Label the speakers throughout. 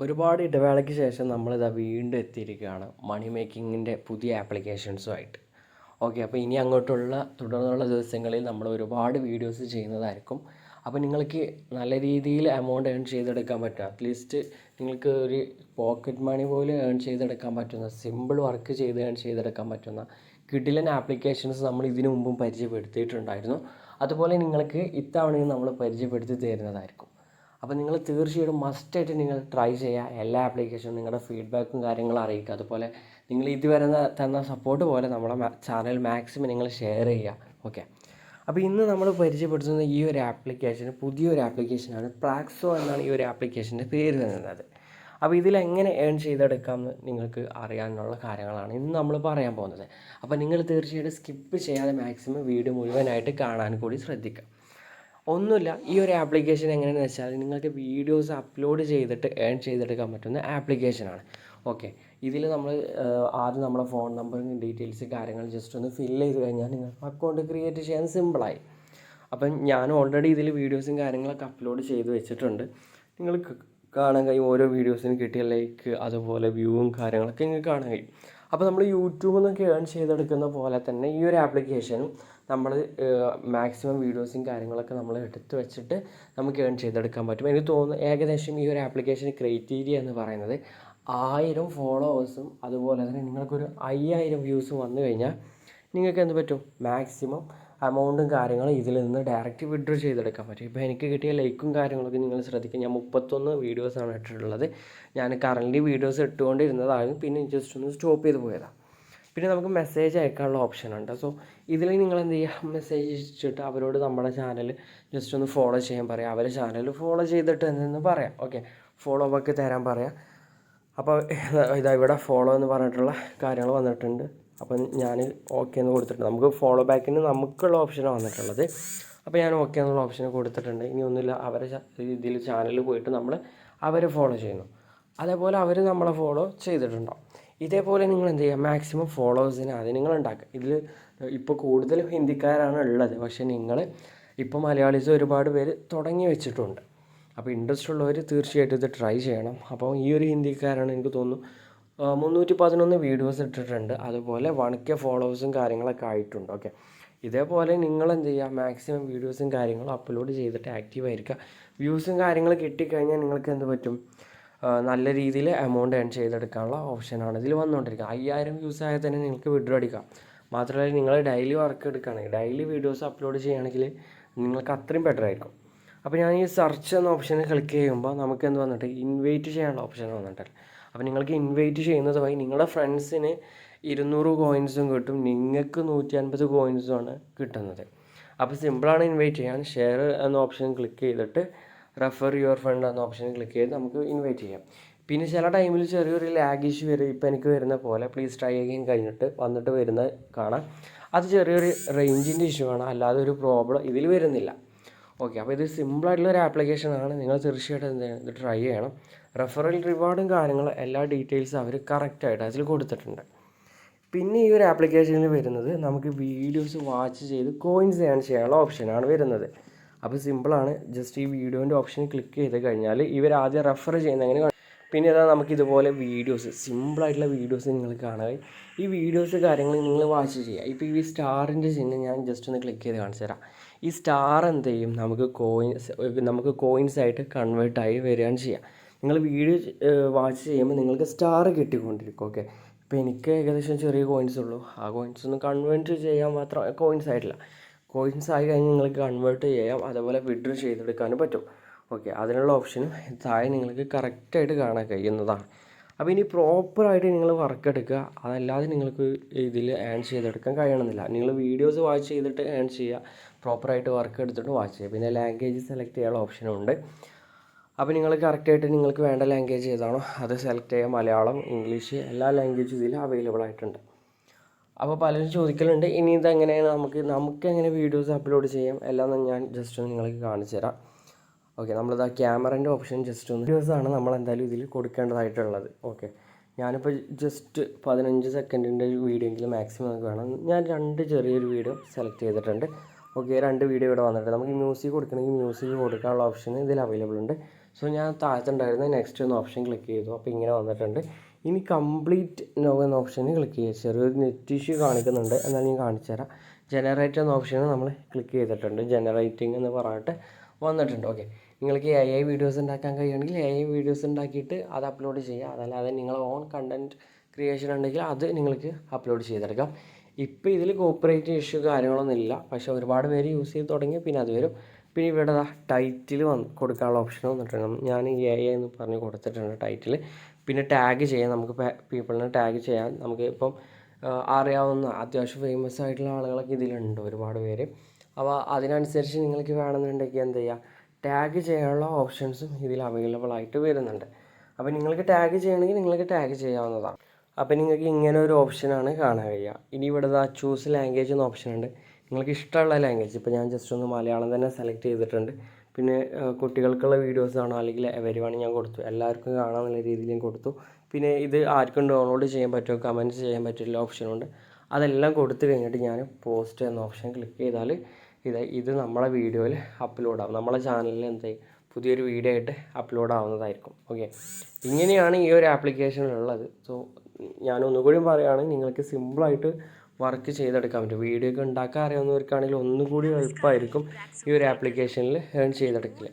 Speaker 1: ഒരുപാട് ഇടവേളയ്ക്ക് ശേഷം നമ്മളിതാ വീണ്ടും എത്തിയിരിക്കുകയാണ് മണി മേക്കിങ്ങിൻ്റെ പുതിയ ആപ്ലിക്കേഷൻസുമായിട്ട്. ഓക്കെ, അപ്പോൾ ഇനി അങ്ങോട്ടുള്ള തുടർന്നുള്ള ദിവസങ്ങളിൽ നമ്മൾ ഒരുപാട് വീഡിയോസ് ചെയ്യുന്നതായിരിക്കും. അപ്പോൾ നിങ്ങൾക്ക് നല്ല രീതിയിൽ എമൗണ്ട് ഏൺ ചെയ്തെടുക്കാൻ പറ്റും. അറ്റ്ലീസ്റ്റ് നിങ്ങൾക്ക് ഒരു പോക്കറ്റ് മണി പോലെ ഏൺ ചെയ്തെടുക്കാൻ പറ്റുന്ന, സിമ്പിൾ വർക്ക് ചെയ്ത് ഏൺ ചെയ്തെടുക്കാൻ പറ്റുന്ന കിടിലൻ ആപ്ലിക്കേഷൻസ് നമ്മൾ ഇതിനു മുമ്പും പരിചയപ്പെടുത്തിയിട്ടുണ്ടായിരുന്നു. അതുപോലെ നിങ്ങൾക്ക് ഇത്തവണയും നമ്മൾ പരിചയപ്പെടുത്തി തരുന്നതായിരിക്കും. അപ്പോൾ നിങ്ങൾ തീർച്ചയായിട്ടും മസ്റ്റായിട്ട് നിങ്ങൾ ട്രൈ ചെയ്യുക. എല്ലാ ആപ്ലിക്കേഷനും നിങ്ങളുടെ ഫീഡ്ബാക്കും കാര്യങ്ങളും അറിയിക്കുക. അതുപോലെ നിങ്ങൾ ഇതുവരെ തന്ന സപ്പോർട്ട് പോലെ നമ്മുടെ ചാനൽ മാക്സിമം നിങ്ങൾ ഷെയർ ചെയ്യുക. ഓക്കെ, അപ്പോൾ ഇന്ന് നമ്മൾ പരിചയപ്പെടുത്തുന്ന ഈ ഒരു ആപ്ലിക്കേഷൻ പുതിയൊരു ആപ്ലിക്കേഷനാണ്. പ്രാക്സോ എന്നാണ് ഈ ഒരു ആപ്ലിക്കേഷൻ്റെ പേര് വരുന്നത്. അപ്പോൾ ഇതിലെങ്ങനെ ഏൺ ചെയ്തെടുക്കാമെന്ന് നിങ്ങൾക്ക് അറിയാനുള്ള കാര്യങ്ങളാണ് ഇന്ന് നമ്മൾ പറയാൻ പോകുന്നത്. അപ്പോൾ നിങ്ങൾ തീർച്ചയായിട്ടും സ്കിപ്പ് ചെയ്യാതെ മാക്സിമം വീഡിയോ മുഴുവനായിട്ട് കാണാൻ കൂടി ശ്രദ്ധിക്കുക. ഒന്നുമില്ല, ഈ ഒരു ആപ്ലിക്കേഷൻ എങ്ങനെയാണെന്ന് വെച്ചാൽ നിങ്ങൾക്ക് വീഡിയോസ് അപ്ലോഡ് ചെയ്തിട്ട് ഏൺ ചെയ്തെടുക്കാൻ പറ്റുന്ന ആപ്ലിക്കേഷനാണ്. ഓക്കെ, ഇതിൽ നമ്മൾ ആദ്യം നമ്മുടെ ഫോൺ നമ്പറും ഡീറ്റെയിൽസ് കാര്യങ്ങൾ ജസ്റ്റ് ഒന്ന് ഫില്ല് ചെയ്ത് കഴിഞ്ഞാൽ നിങ്ങൾക്ക് അക്കൗണ്ട് ക്രിയേറ്റ് ചെയ്യാൻ സിമ്പിളായി. അപ്പം ഞാൻ ഓൾറെഡി ഇതിൽ വീഡിയോസും കാര്യങ്ങളൊക്കെ അപ്ലോഡ് ചെയ്ത് വെച്ചിട്ടുണ്ട്. നിങ്ങൾക്ക് കാണാൻ കഴിയും ഓരോ വീഡിയോസിനും കിട്ടിയ ലൈക്ക്, അതുപോലെ വ്യൂവും കാര്യങ്ങളൊക്കെ നിങ്ങൾക്ക് കാണാൻ കഴിയും. അപ്പോൾ നമ്മൾ യൂട്യൂബിൽ നിന്നൊക്കെ ഏൺ ചെയ്തെടുക്കുന്ന പോലെ തന്നെ ഈ ഒരു ആപ്ലിക്കേഷനും നമ്മൾ മാക്സിമം വീഡിയോസും കാര്യങ്ങളൊക്കെ നമ്മൾ എടുത്ത് വെച്ചിട്ട് നമുക്ക് ഏൺ ചെയ്തെടുക്കാൻ പറ്റും. എനിക്ക് തോന്നുന്നു ഏകദേശം ഈ ഒരു ആപ്ലിക്കേഷൻ ക്രൈറ്റീരിയ എന്ന് പറയുന്നത് 1000 ഫോളോവേഴ്സും അതുപോലെ തന്നെ നിങ്ങൾക്കൊരു 5000 വ്യൂസും വന്നു കഴിഞ്ഞാൽ നിങ്ങൾക്ക് എന്ത് പറ്റും, മാക്സിമം എമൗണ്ടും കാര്യങ്ങളും ഇതിൽ നിന്ന് ഡയറക്റ്റ് വിഡ്രോ ചെയ്തെടുക്കാൻ പറ്റും. ഇപ്പോൾ എനിക്ക് കിട്ടിയ ലൈക്കും കാര്യങ്ങളൊക്കെ നിങ്ങൾ ശ്രദ്ധിക്കുക. ഞാൻ 31 വീഡിയോസാണ് ഇട്ടിട്ടുള്ളത്. ഞാൻ കറൻറ്റ്ലി വീഡിയോസ് ഇട്ടുകൊണ്ടിരുന്നതാണ്, പിന്നെ ജസ്റ്റ് ഒന്ന് സ്റ്റോപ്പ് ചെയ്ത് പോയതാണ്. പിന്നെ നമുക്ക് മെസ്സേജ് അയക്കാനുള്ള ഓപ്ഷൻ ഉണ്ട്. സോ ഇതിൽ നിങ്ങൾ എന്ത് ചെയ്യുക, മെസ്സേജ് അയച്ചിട്ട് അവരോട് നമ്മുടെ ചാനൽ ജസ്റ്റ് ഒന്ന് ഫോളോ ചെയ്യാൻ പറയാം. അവരെ ചാനൽ ഫോളോ ചെയ്തിട്ട് എന്തെന്ന് പറയാം. ഓക്കെ, ഫോളോ ബാക്ക് തരാൻ പറയാം. അപ്പോൾ ഇതാ ഇവിടെ ഫോളോ എന്ന് പറഞ്ഞിട്ടുള്ള കാര്യങ്ങൾ വന്നിട്ടുണ്ട്. അപ്പം ഞാൻ ഓക്കെ എന്ന് കൊടുത്തിട്ടുണ്ട്. നമുക്ക് ഫോളോ ബാക്കിന് നമുക്കുള്ള ഓപ്ഷനാണ് വന്നിട്ടുള്ളത്. അപ്പോൾ ഞാൻ ഓക്കെ എന്നുള്ള ഓപ്ഷൻ കൊടുത്തിട്ടുണ്ട്. ഇനി ഒന്നുമില്ല, അവരെ ഇതിൽ ചാനലിൽ പോയിട്ട് നമ്മൾ അവരെ ഫോളോ ചെയ്യുന്നു. അതേപോലെ അവർ നമ്മളെ ഫോളോ ചെയ്തിട്ടുണ്ടാവും. ഇതേപോലെ നിങ്ങൾ എന്ത് ചെയ്യുക, മാക്സിമം ഫോളോവേഴ്സിനെ ആദ്യം നിങ്ങൾ ഉണ്ടാക്കുക. ഇതിൽ ഇപ്പോൾ കൂടുതലും ഹിന്ദിക്കാരാണ് ഉള്ളത്, പക്ഷേ നിങ്ങൾ ഇപ്പോൾ മലയാളീസ് ഒരുപാട് പേര് തുടങ്ങി വെച്ചിട്ടുണ്ട്. അപ്പോൾ ഇൻട്രസ്റ്റ് ഉള്ളവർ തീർച്ചയായിട്ടും ഇത് ട്രൈ ചെയ്യണം. അപ്പോൾ ഈ ഒരു ഹിന്ദിക്കാരാണ് എനിക്ക് തോന്നുന്നു 311 വീഡിയോസ് ഇട്ടിട്ടുണ്ട്. അതുപോലെ 1K ഫോളോവേഴ്സും കാര്യങ്ങളൊക്കെ ആയിട്ടുണ്ട്. ഓക്കെ, ഇതേപോലെ നിങ്ങൾ എന്ത് ചെയ്യുക, മാക്സിമം വീഡിയോസും കാര്യങ്ങളും അപ്ലോഡ് ചെയ്തിട്ട് ആക്റ്റീവായിരിക്കുക. വ്യൂസും കാര്യങ്ങൾ കിട്ടിക്കഴിഞ്ഞാൽ നിങ്ങൾക്ക് എന്ത് പറ്റും, നല്ല രീതിയിൽ എമൗണ്ട് ഏൺ ചെയ്തെടുക്കാനുള്ള ഓപ്ഷനാണ് ഇതിൽ വന്നുകൊണ്ടിരിക്കുക. 5000 വ്യൂസ് ആയാൽ തന്നെ നിങ്ങൾക്ക് വിഡ്രോ അടിക്കാം. മാത്രമല്ല നിങ്ങൾ ഡെയിലി വർക്ക് എടുക്കുകയാണെങ്കിൽ, ഡെയിലി വീഡിയോസ് അപ്ലോഡ് ചെയ്യുകയാണെങ്കിൽ നിങ്ങൾക്ക് അത്രയും ബെറ്റർ ആയിരിക്കും. അപ്പോൾ ഞാൻ ഈ സെർച്ച് എന്ന ഓപ്ഷനിൽ ക്ലിക്ക് ചെയ്യുമ്പോൾ നമുക്ക് എന്ത് വന്നിട്ട് ഇൻവൈറ്റ് ചെയ്യാനുള്ള ഓപ്ഷൻ വന്നിട്ടില്ല. അപ്പോൾ നിങ്ങൾക്ക് ഇൻവൈറ്റ് ചെയ്യുന്നത് വഴി നിങ്ങളുടെ ഫ്രണ്ട്സിന് 200 കോയിൻസും കിട്ടും, നിങ്ങൾക്ക് 150 കോയിൻസുമാണ് കിട്ടുന്നത്. അപ്പോൾ സിമ്പിളാണ് ഇൻവൈറ്റ് ചെയ്യാൻ. ഷെയർ എന്ന ഓപ്ഷൻ ക്ലിക്ക് ചെയ്തിട്ട് റെഫർ യുവർ ഫ്രണ്ട് എന്ന ഓപ്ഷൻ ക്ലിക്ക് ചെയ്ത് നമുക്ക് ഇൻവൈറ്റ് ചെയ്യാം. പിന്നെ ചില ടൈമിൽ ചെറിയൊരു ലാഗ് ഇഷ്യൂ വരും. ഇപ്പോൾ എനിക്ക് വരുന്ന പോലെ പ്ലീസ് ട്രൈ അഗെയിൻ കഴിഞ്ഞിട്ട് വന്നിട്ട് വരുന്ന കാണാം. അത് ചെറിയൊരു റേഞ്ചിൻ്റെ ഇഷ്യൂ ആണ്, അല്ലാതെ ഒരു പ്രോബ്ലം ഇതിൽ വരുന്നില്ല. ഓക്കെ, അപ്പോൾ ഇത് സിമ്പിളായിട്ടുള്ളൊരു ആപ്ലിക്കേഷനാണ്. നിങ്ങൾ തീർച്ചയായിട്ടും എന്ത് ചെയ്യണം, ഇത് ട്രൈ ചെയ്യണം. റെഫറൽ റിവാർഡും കാര്യങ്ങളും എല്ലാ ഡീറ്റെയിൽസും അവർ കറക്റ്റായിട്ട് അതിൽ കൊടുത്തിട്ടുണ്ട്. പിന്നെ ഈ ഒരു ആപ്ലിക്കേഷനിൽ വരുന്നത് നമുക്ക് വീഡിയോസ് വാച്ച് ചെയ്ത് കോയിൻസ് ഏൺ ചെയ്യാനുള്ള ഓപ്ഷനാണ് വരുന്നത്. അപ്പോൾ സിമ്പിളാണ്, ജസ്റ്റ് ഈ വീഡിയോൻ്റെ ഓപ്ഷൻ ക്ലിക്ക് ചെയ്ത് കഴിഞ്ഞാൽ ഇവർ ആദ്യം റെഫർ ചെയ്യുന്ന എങ്ങനെ, പിന്നെ ഇതാ നമുക്ക് ഇതുപോലെ വീഡിയോസ്, സിമ്പിളായിട്ടുള്ള വീഡിയോസ് നിങ്ങൾ കാണുക. ഈ വീഡിയോസ് കാര്യങ്ങൾ നിങ്ങൾ വാച്ച് ചെയ്യുക. ഇപ്പോൾ ഈ സ്റ്റാറിൻ്റെ ചിഹ്നം ഞാൻ ജസ്റ്റ് ഒന്ന് ക്ലിക്ക് ചെയ്ത് കാണിച്ചു തരാം. ഈ സ്റ്റാർ എന്ത് ചെയ്യും, നമുക്ക് കോയിൻസ് ആയിട്ട് കൺവേർട്ടായി വരികയാണ് ചെയ്യുക. നിങ്ങൾ വീഡിയോ വാച്ച് ചെയ്യുമ്പോൾ നിങ്ങൾക്ക് സ്റ്റാർ കിട്ടിക്കൊണ്ടിരിക്കും. ഓക്കെ, ഇപ്പോൾ എനിക്ക് ഏകദേശം ചെറിയ കോയിൻസ് ഉള്ളൂ. ആ കോയിൻസ് ഒന്ന് കൺവേർട്ട് ചെയ്യാൻ മാത്രം കോയിൻസ് ആയിട്ടില്ല. കോയിൻസ് ആയി കഴിഞ്ഞ് നിങ്ങൾക്ക് കൺവേർട്ട് ചെയ്യാം, അതേപോലെ വിഡ്രോ ചെയ്തെടുക്കാനും പറ്റും. ഓക്കെ, അതിനുള്ള ഓപ്ഷനും താഴെ നിങ്ങൾക്ക് കറക്റ്റായിട്ട് കാണാൻ കഴിയുന്നതാണ്. അപ്പോൾ ഇനി പ്രോപ്പറായിട്ട് നിങ്ങൾ വർക്ക് എടുക്കുക. അതല്ലാതെ നിങ്ങൾക്ക് ഇതിൽ ഏൺ ചെയ്തെടുക്കാൻ കഴിയണമെന്നില്ല. നിങ്ങൾ വീഡിയോസ് വാച്ച് ചെയ്തിട്ട് ഏൺ ചെയ്യുക, പ്രോപ്പറായിട്ട് വർക്ക് എടുത്തിട്ട് വാച്ച് ചെയ്യുക. പിന്നെ ലാംഗ്വേജ് സെലക്ട് ചെയ്യാനുള്ള ഓപ്ഷനും ഉണ്ട്. അപ്പോൾ നിങ്ങൾ കറക്റ്റായിട്ട് നിങ്ങൾക്ക് വേണ്ട ലാംഗ്വേജ് ഏതാണോ അത് സെലക്ട് ചെയ്യുക. മലയാളം, ഇംഗ്ലീഷ് എല്ലാ ലാംഗ്വേജും ഇതിൽ അവൈലബിൾ ആയിട്ടുണ്ട്. അപ്പോൾ പലരും ചോദിക്കലുണ്ട് ഇനി ഇതെങ്ങനെയാണ് നമുക്കെങ്ങനെ വീഡിയോസ് അപ്ലോഡ് ചെയ്യാം എല്ലാം ഞാൻ ജസ്റ്റ് ഒന്ന് നിങ്ങൾക്ക് കാണിച്ചു തരാം. ഓക്കെ, നമ്മളിതാ ക്യാമറേൻ്റെ ഓപ്ഷൻ ജസ്റ്റ് ഒന്ന് വീഡിയോസാണ് നമ്മൾ എന്തായാലും ഇതിൽ കൊടുക്കേണ്ടതായിട്ടുള്ളത്. ഓക്കെ, ഞാനിപ്പോൾ ജസ്റ്റ് 15 സെക്കൻഡിൻ്റെ വീഡിയോ എങ്കിലും മാക്സിമം നമുക്ക് വേണം. ഞാൻ 2 ചെറിയൊരു വീഡിയോ സെലക്ട് ചെയ്തിട്ടുണ്ട്. ഓക്കെ, 2 വീഡിയോ ഇവിടെ വന്നിട്ടുണ്ട്. നമുക്ക് മ്യൂസിക് കൊടുക്കണമെങ്കിൽ മ്യൂസിക് കൊടുക്കാനുള്ള ഓപ്ഷൻ ഇതിൽ അവൈലബിൾ ഉണ്ട്. സോ ഞാൻ താഴത്തുണ്ടായിരുന്ന നെക്സ്റ്റ് എന്ന ഓപ്ഷൻ ക്ലിക്ക് ചെയ്തു. അപ്പോൾ ഇങ്ങനെ വന്നിട്ടുണ്ട്. ഇനി കംപ്ലീറ്റ് നോ എന്ന ഓപ്ഷന് ക്ലിക്ക് ചെയ്യുക. ചെറിയൊരു നെറ്റ് ഇഷ്യൂ കാണിക്കുന്നുണ്ട്, എന്നാൽ ഞാൻ കാണിച്ചു തരാം. ജനറേറ്റ് എന്ന ഓപ്ഷന് നമ്മൾ ക്ലിക്ക് ചെയ്തിട്ടുണ്ട്. ജനറേറ്റിംഗ് എന്ന് പറഞ്ഞിട്ട് വന്നിട്ടുണ്ട്. ഓക്കെ, നിങ്ങൾക്ക് AI വീഡിയോസ് ഉണ്ടാക്കാൻ കഴിയുമെങ്കിൽ AI വീഡിയോസ് ഉണ്ടാക്കിയിട്ട് അത് അപ്ലോഡ് ചെയ്യുക. അതല്ലാതെ നിങ്ങൾ ഓൺ കണ്ടൻറ്റ് ക്രിയേഷൻ ഉണ്ടെങ്കിൽ അത് നിങ്ങൾക്ക് അപ്ലോഡ് ചെയ്തെടുക്കാം. ഇപ്പോൾ ഇതിൽ കോപ്പിറൈറ്റ് ഇഷ്യൂ കാര്യങ്ങളൊന്നും ഇല്ല, പക്ഷേ ഒരുപാട് പേര് യൂസ് ചെയ്ത് തുടങ്ങി പിന്നെ അത് വരും. പിന്നെ ഇവിടെ ടൈറ്റിൽ കൊടുക്കാനുള്ള ഓപ്ഷൻ വന്നിട്ടുണ്ട്. ഞാൻ AI എന്ന് പറഞ്ഞ് കൊടുത്തിട്ടുണ്ട് ടൈറ്റിൽ. പിന്നെ ടാഗ് ചെയ്യാം, നമുക്ക് പീപ്പിളിനെ ടാഗ് ചെയ്യാൻ. നമുക്ക് ഇപ്പം അറിയാവുന്ന അത്യാവശ്യം ഫേമസ് ആയിട്ടുള്ള ആളുകളൊക്കെ ഇതിലുണ്ട്, ഒരുപാട് പേര്. അപ്പോൾ അതിനനുസരിച്ച് നിങ്ങൾക്ക് വേണമെന്നുണ്ടെങ്കിൽ എന്ത് ചെയ്യുക, ടാഗ് ചെയ്യാനുള്ള ഓപ്ഷൻസും ഇതിൽ അവൈലബിൾ ആയിട്ട് വരുന്നുണ്ട്. അപ്പോൾ നിങ്ങൾക്ക് ടാഗ് ചെയ്യണമെങ്കിൽ നിങ്ങൾക്ക് ടാഗ് ചെയ്യാവുന്നതാണ്. അപ്പോൾ നിങ്ങൾക്ക് ഇങ്ങനെ ഒരു ഓപ്ഷനാണ് കാണാൻ കഴിയുക. ഇനി ഇവിടെ ചൂസ് ലാംഗ്വേജ് എന്ന ഓപ്ഷൻ ഉണ്ട്. നിങ്ങൾക്ക് ഇഷ്ടമുള്ള ലാംഗ്വേജ്, ഇപ്പോൾ ഞാൻ ജസ്റ്റ് ഒന്ന് മലയാളം തന്നെ സെലക്ട് ചെയ്തിട്ടുണ്ട്. പിന്നെ കുട്ടികൾക്കുള്ള വീഡിയോസ് ആണോ അല്ലെങ്കിൽ എവരിവൺ ഞാൻ കൊടുത്തു, എല്ലാവർക്കും കാണാമെന്നുള്ള രീതിയിൽ ഞാൻ കൊടുത്തു. പിന്നെ ഇത് ആർക്കും ഡൗൺലോഡ് ചെയ്യാൻ പറ്റുമോ, കമൻറ്റ് ചെയ്യാൻ പറ്റില്ല ഓപ്ഷനുണ്ട്. അതെല്ലാം കൊടുത്തു കഴിഞ്ഞിട്ട് ഞാൻ പോസ്റ്റ് എന്ന ഓപ്ഷൻ ക്ലിക്ക് ചെയ്താൽ ഇത് നമ്മളെ വീഡിയോയിൽ അപ്ലോഡ് ആവും. നമ്മളെ ചാനലിൽ എന്തായി പുതിയൊരു വീഡിയോ ആയിട്ട് അപ്ലോഡ് ആവുന്നതായിരിക്കും. ഓക്കെ, ഇങ്ങനെയാണ് ഈ ഒരു ആപ്ലിക്കേഷനുള്ളത്. സോ ഞാൻ ഒന്നുകൂടി പറയുകയാണ്, നിങ്ങൾക്ക് സിമ്പിളായിട്ട് വർക്ക് ചെയ്തെടുക്കാൻ പറ്റും. വീഡിയോ ഒക്കെ ഉണ്ടാക്കാൻ അറിയാവുന്നവർക്കാണെങ്കിൽ ഒന്നുകൂടി എളുപ്പമായിരിക്കും ഈ ഒരു ആപ്ലിക്കേഷനിൽ ഏൺ ചെയ്തെടുക്കൽ.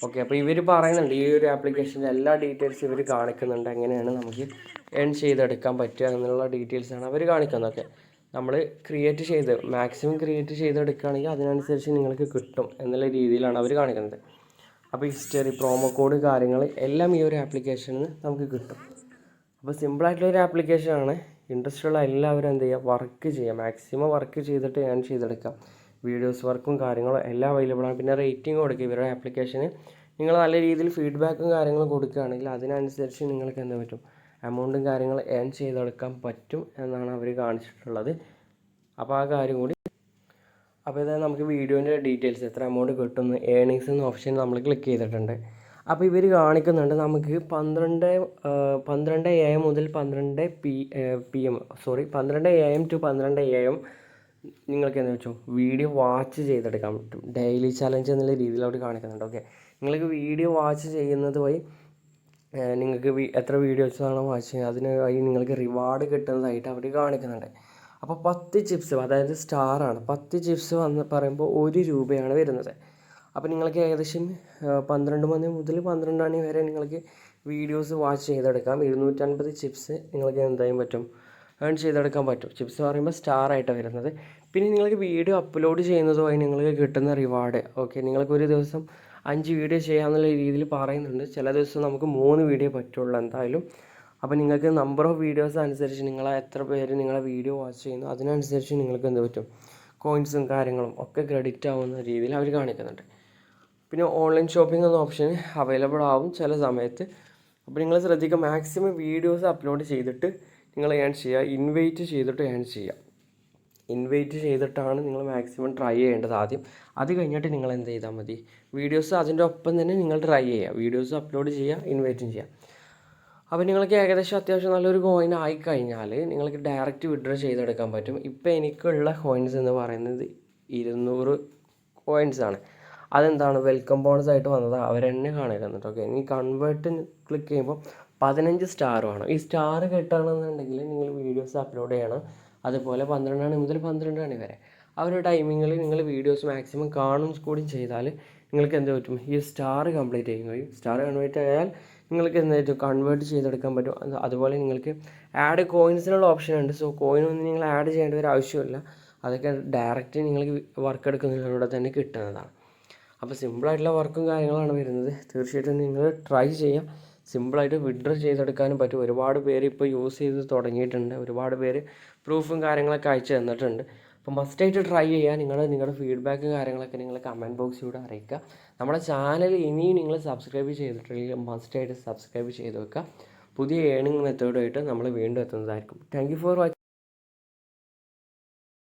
Speaker 1: ഓക്കെ, അപ്പോൾ ഇവർ പറയുന്നുണ്ട് ഈ ഒരു ആപ്ലിക്കേഷൻ്റെ എല്ലാ ഡീറ്റെയിൽസും ഇവർ കാണിക്കുന്നുണ്ട്. എങ്ങനെയാണ് നമുക്ക് ഏൺ ചെയ്തെടുക്കാൻ പറ്റുക എന്നുള്ള ഡീറ്റെയിൽസാണ് അവർ കാണിക്കുന്നത്. ഓക്കെ, നമ്മൾ മാക്സിമം ക്രിയേറ്റ് ചെയ്തെടുക്കുകയാണെങ്കിൽ അതിനനുസരിച്ച് നിങ്ങൾക്ക് കിട്ടും എന്നുള്ള രീതിയിലാണ് അവർ കാണിക്കുന്നത്. അപ്പോൾ ഹിസ്റ്ററി, പ്രോമോ കോഡ് കാര്യങ്ങൾ എല്ലാം ഈ ഒരു ആപ്ലിക്കേഷനിൽ നമുക്ക് കിട്ടും. അപ്പോൾ സിമ്പിളായിട്ടുള്ളൊരു ആപ്ലിക്കേഷനാണ്. ഇൻട്രസ്റ്റ് ഉള്ള എല്ലാവരും എന്ത് ചെയ്യുക, വർക്ക് ചെയ്യുക. മാക്സിമം വർക്ക് ചെയ്തിട്ട് ഏൺ ചെയ്തെടുക്കാം. വീഡിയോസ് വർക്കും കാര്യങ്ങളും എല്ലാം അവൈലബിളാണ്. പിന്നെ റേറ്റിംഗ് കൊടുക്കുക ഇവരുടെ ആപ്ലിക്കേഷന്. നിങ്ങൾ നല്ല രീതിയിൽ ഫീഡ്ബാക്കും കാര്യങ്ങളും കൊടുക്കുകയാണെങ്കിൽ അതിനനുസരിച്ച് നിങ്ങൾക്ക് എന്താ പറ്റും, എമൗണ്ടും കാര്യങ്ങളും ഏൺ ചെയ്തെടുക്കാൻ പറ്റും എന്നാണ് അവർ കാണിച്ചിട്ടുള്ളത്. അപ്പോൾ ആ കാര്യം കൂടി. അപ്പോൾ ഇതാ നമുക്ക് വീഡിയോൻ്റെ ഡീറ്റെയിൽസ്, എത്ര എമൗണ്ട് കിട്ടുന്നു, ഏണിങ്സ് എന്ന ഓപ്ഷൻ നമ്മൾ ക്ലിക്ക് ചെയ്തിട്ടുണ്ട്. അപ്പോൾ ഇവർ കാണിക്കുന്നുണ്ട് നമുക്ക് 12 AM മുതൽ 12 PM 12 AM ടു 12 AM നിങ്ങൾക്ക് എന്താ വെച്ചോ വീഡിയോ വാച്ച് ചെയ്തെടുക്കാൻ പറ്റും. ഡെയിലി ചലഞ്ച് എന്നുള്ള രീതിയിൽ അവർ കാണിക്കുന്നുണ്ട്. ഓക്കെ, നിങ്ങൾക്ക് വീഡിയോ വാച്ച് ചെയ്യുന്നത് വഴി നിങ്ങൾക്ക് എത്ര വീഡിയോസാണോ വാച്ച് ചെയ്യുന്നത് അതിന് വഴി നിങ്ങൾക്ക് റിവാർഡ് കിട്ടുന്നതായിട്ട് അവർ കാണിക്കുന്നുണ്ട്. അപ്പോൾ 10 ചിപ്സ്, അതായത് സ്റ്റാറാണ്. 10 ചിപ്സ് പറയുമ്പോൾ 1 രൂപയാണ് വരുന്നത്. അപ്പോൾ നിങ്ങൾക്ക് ഏകദേശം 12 മണി മുതൽ 12 മണി വരെ നിങ്ങൾക്ക് വീഡിയോസ് വാച്ച് ചെയ്തെടുക്കാം. 250 ചിപ്സ് നിങ്ങൾക്ക് എന്തായാലും പറ്റും, ഏൺ ചെയ്തെടുക്കാൻ പറ്റും. ചിപ്സ് പറയുമ്പോൾ സ്റ്റാറായിട്ടാണ് വരുന്നത്. പിന്നെ നിങ്ങൾക്ക് വീഡിയോ അപ്ലോഡ് ചെയ്യുന്നതുമായി നിങ്ങൾക്ക് കിട്ടുന്ന റിവാർഡ്. ഓക്കെ, നിങ്ങൾക്ക് ഒരു ദിവസം 5 വീഡിയോ ചെയ്യാമെന്നുള്ള രീതിയിൽ പറയുന്നുണ്ട്. ചില ദിവസം നമുക്ക് 3 വീഡിയോ പറ്റുള്ളൂ എന്തായാലും. അപ്പോൾ നിങ്ങൾക്ക് നമ്പർ ഓഫ് വീഡിയോസ് അനുസരിച്ച് എത്ര പേര് നിങ്ങളെ വീഡിയോ വാച്ച് ചെയ്യുന്നു അതിനനുസരിച്ച് നിങ്ങൾക്ക് എന്ത് പറ്റും, കോയിൻസും കാര്യങ്ങളും ഒക്കെ ക്രെഡിറ്റ് ആവുന്ന രീതിയിൽ അവർ കാണിക്കുന്നുണ്ട്. പിന്നെ ഓൺലൈൻ ഷോപ്പിംഗ് എന്ന ഓപ്ഷൻ അവൈലബിൾ ആവും ചില സമയത്ത്. അപ്പോൾ നിങ്ങൾ ശ്രദ്ധിക്കുക, മാക്സിമം വീഡിയോസ് അപ്ലോഡ് ചെയ്തിട്ട് നിങ്ങൾ ഏൺ ചെയ്യുക. ഇൻവൈറ്റ് ചെയ്തിട്ട് ഏൺ ചെയ്യുക. ഇൻവൈറ്റ് ചെയ്തിട്ടാണ് നിങ്ങൾ മാക്സിമം ട്രൈ ചെയ്യേണ്ടത് ആദ്യം. അത് കഴിഞ്ഞിട്ട് നിങ്ങൾ എന്ത് ചെയ്താൽ മതി, വീഡിയോസ് അതിൻ്റെ ഒപ്പം തന്നെ നിങ്ങൾ ട്രൈ ചെയ്യുക. വീഡിയോസ് അപ്ലോഡ് ചെയ്യുക, ഇൻവൈറ്റും ചെയ്യുക. അപ്പോൾ നിങ്ങൾക്ക് ഏകദേശം അത്യാവശ്യം നല്ലൊരു കോയിൻ ആയിക്കഴിഞ്ഞാൽ നിങ്ങൾക്ക് ഡയറക്റ്റ് വിഡ്രോ ചെയ്തെടുക്കാൻ പറ്റും. ഇപ്പോൾ എനിക്കുള്ള കോയിൻസ് എന്ന് പറയുന്നത് 200 കോയിൻസാണ്. അതെന്താണ്, വെൽക്കം ബോണസ് ആയിട്ട് വന്നത് അവരെന്നെ കാണിക്കുന്നുണ്ട്. ഓക്കെ, ഇനി കൺവേർട്ട് ക്ലിക്ക് ചെയ്യുമ്പോൾ 15 സ്റ്റാർ വേണം. ഈ സ്റ്റാർ കിട്ടണമെന്നുണ്ടെങ്കിൽ നിങ്ങൾ വീഡിയോസ് അപ്ലോഡ് ചെയ്യണം. അതുപോലെ 12 മണി മുതൽ 12 മണി വരെ ആ ഒരു ടൈമിങ്ങിൽ നിങ്ങൾ വീഡിയോസ് മാക്സിമം കാണും കൂടി ചെയ്താൽ നിങ്ങൾക്ക് എന്ത് പറ്റും, ഈ സ്റ്റാർ കംപ്ലീറ്റ് ചെയ്യും കഴിയും. സ്റ്റാർ കൺവേർട്ട് ആയാൽ നിങ്ങൾക്ക് എന്ത് പറ്റും, കൺവേർട്ട് ചെയ്തെടുക്കാൻ പറ്റും. അതുപോലെ നിങ്ങൾക്ക് ആഡ് കോയിൻസിനുള്ള ഓപ്ഷൻ ഉണ്ട്. സോ കോയിനൊന്നും നിങ്ങൾ ആഡ് ചെയ്യേണ്ട ഒരു ആവശ്യമില്ല. അതൊക്കെ ഡയറക്റ്റ് നിങ്ങൾക്ക് വർക്ക് എടുക്കുന്നതിലൂടെ തന്നെ കിട്ടുന്നതാണ്. അപ്പോൾ സിമ്പിളായിട്ടുള്ള വർക്കും കാര്യങ്ങളാണ് വരുന്നത്. തീർച്ചയായിട്ടും നിങ്ങൾ ട്രൈ ചെയ്യാം. സിമ്പിളായിട്ട് വിഡ്രോ ചെയ്തെടുക്കാനും പറ്റും. ഒരുപാട് പേര് ഇപ്പോൾ യൂസ് ചെയ്ത് തുടങ്ങിയിട്ടുണ്ട്. ഒരുപാട് പേര് പ്രൂഫും കാര്യങ്ങളൊക്കെ അയച്ചു തന്നിട്ടുണ്ട്. അപ്പോൾ മസ്റ്റായിട്ട് ട്രൈ ചെയ്യുക. നിങ്ങളുടെ ഫീഡ്ബാക്കും കാര്യങ്ങളൊക്കെ നിങ്ങൾ കമൻറ്റ് ബോക്സിലൂടെ അറിയിക്കുക. നമ്മുടെ ചാനൽ ഇനിയും നിങ്ങൾ സബ്സ്ക്രൈബ് ചെയ്തിട്ടില്ലെങ്കിൽ മസ്റ്റായിട്ട് സബ്സ്ക്രൈബ് ചെയ്ത് വെക്കുക. പുതിയ ഏണിംഗ് മെത്തേഡുമായിട്ട് നമ്മൾ വീണ്ടും എത്തുന്നതായിരിക്കും. Thank you for watching.